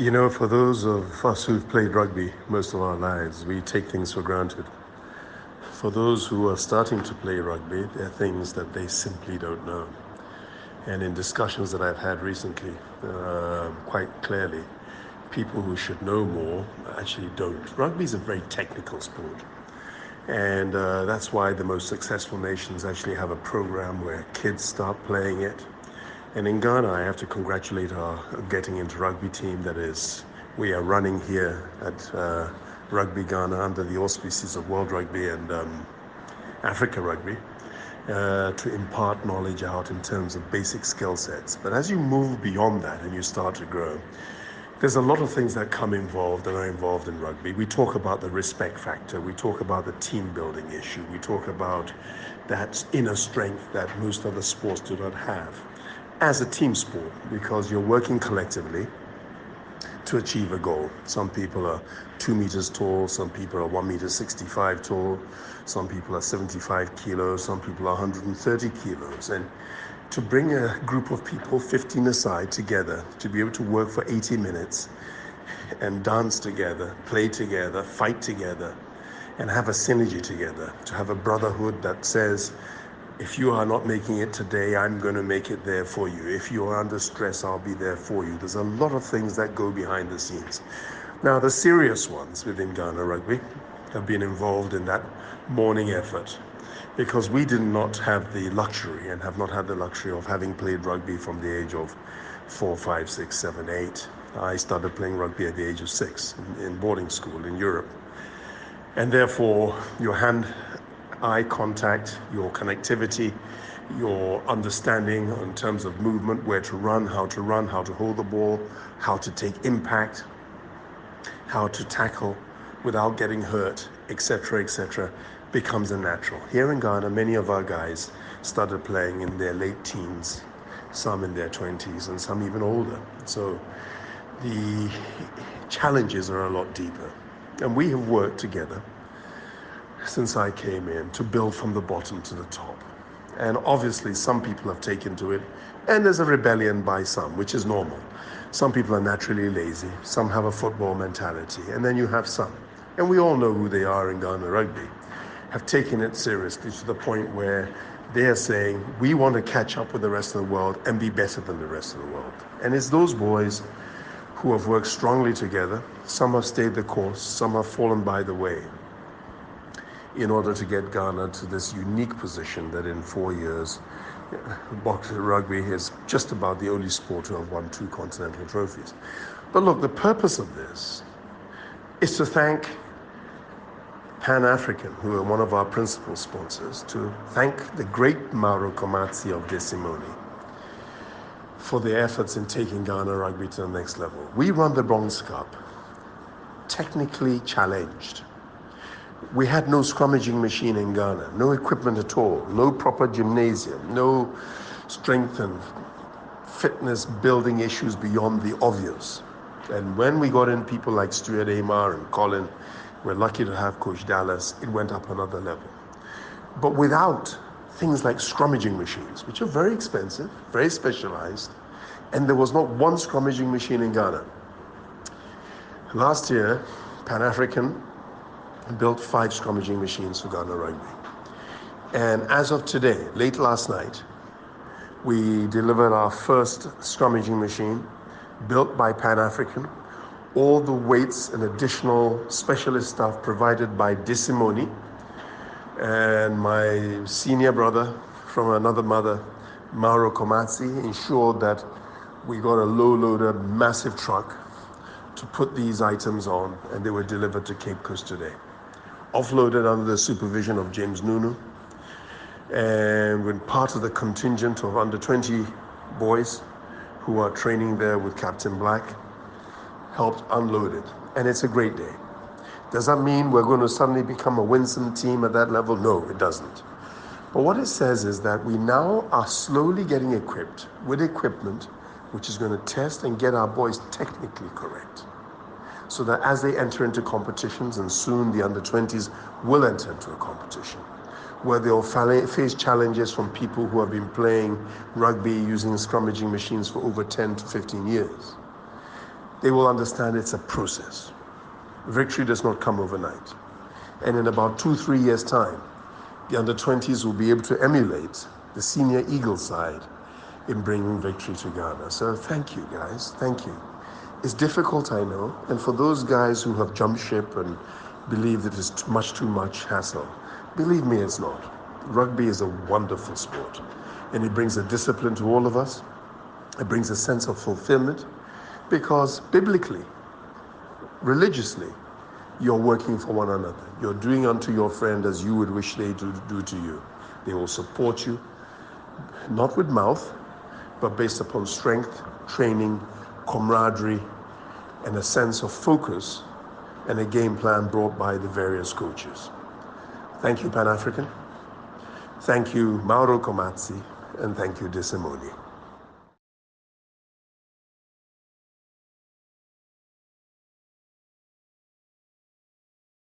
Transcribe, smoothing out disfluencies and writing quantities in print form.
You know, for those of us who've played rugby most of our lives, we take things for granted. For those who are starting to play rugby, there are things that they simply don't know. And in discussions that I've had recently, quite clearly, people who should know more actually don't. Rugby is a very technical sport. And that's why the most successful nations actually have a program where kids start playing it. And in Ghana, I have to congratulate our getting into rugby team that is, we are running here at Rugby Ghana under the auspices of World Rugby and Africa Rugby to impart knowledge out in terms of basic skill sets. But as you move beyond that and you start to grow, there's a lot of things that come involved and are involved in rugby. We talk about the respect factor. We talk about the team building issue. We talk about that inner strength that most other sports do not have as a team sport, because you're working collectively to achieve a goal. Some people are 2 meters tall, some people are 1.65 meters tall, some people are 75 kilos, some people are 130 kilos. And to bring a group of people, 15 aside, together, to be able to work for 80 minutes and dance together, play together, fight together, and have a synergy together, to have a brotherhood that says, if you are not making it today, I'm going to make it there for you. If you are under stress, I'll be there for you. There's a lot of things that go behind the scenes. Now, the serious ones within Ghana Rugby have been involved in that morning effort, because we did not have the luxury and have not had the luxury of having played rugby from the age of 4, 5, 6, 7, 8. I started playing rugby at the age of 6 in boarding school in Europe. And therefore, your hand-eye contact, your connectivity, your understanding in terms of movement, where to run, how to hold the ball, how to take impact, how to tackle without getting hurt, etc., becomes a natural. Here in Ghana, many of our guys started playing in their late teens, some in their 20s, and some even older. So the challenges are a lot deeper. And we have worked together since I came in to build from the bottom to the top. And obviously some people have taken to it, and there's a rebellion by some, which is normal. Some people are naturally lazy, some have a football mentality, and then you have some, and we all know who they are in Ghana Rugby, have taken it seriously to the point where they are saying, we want to catch up with the rest of the world and be better than the rest of the world. And it's those boys who have worked strongly together. Some have stayed the course, some have fallen by the way, in order to get Ghana to this unique position that in 4 years, boxing rugby is just about the only sport to have won 2 continental trophies. But look, the purpose of this is to thank Pan-African, who are one of our principal sponsors, to thank the great Mauro Komatsi of De Simone for their efforts in taking Ghana Rugby to the next level. We run the Bronze Cup, technically challenged. We had no scrummaging machine in Ghana, no equipment at all, no proper gymnasium, no strength and fitness building issues beyond the obvious. And when we got in people like Stuart Amar and Colin, we're lucky to have Coach Dallas, it went up another level. But without things like scrummaging machines, which are very expensive, very specialized, and there was not one scrummaging machine in Ghana. Last year, Pan-African built 5 scrummaging machines for Ghana Rugby. And as of today, late last night, we delivered our first scrummaging machine built by Pan-African. All the weights and additional specialist stuff provided by De Simone. And my senior brother from another mother, Mauro Komatsi, ensured that we got a low-loader, massive truck to put these items on, and they were delivered to Cape Coast today. Offloaded under the supervision of James Nunu, and we're part of the contingent of under 20 boys who are training there with Captain Black, helped unload it, and it's a great day. Does that mean we're going to suddenly become a winsome team at that level? No, it doesn't. But what it says is that we now are slowly getting equipped with equipment which is going to test and get our boys technically correct, so that as they enter into competitions, and soon the under-20s will enter into a competition, where they'll face challenges from people who have been playing rugby using scrummaging machines for over 10 to 15 years. they will understand it's a process. Victory does not come overnight. And in about 2-3 years' time, the under-20s will be able to emulate the senior Eagle side in bringing victory to Ghana. So thank you, guys. Thank you. It's difficult, I know. And for those guys who have jumped ship and believe that it's too much hassle, believe me, it's not. Rugby is a wonderful sport. And it brings a discipline to all of us. It brings a sense of fulfillment. Because biblically, religiously, you're working for one another. You're doing unto your friend as you would wish they do to you. They will support you, not with mouth, but based upon strength, training, camaraderie, and a sense of focus and a game plan brought by the various coaches. Thank you, Pan-African. Thank you, Mauro Comazzi, and thank you, De Simone.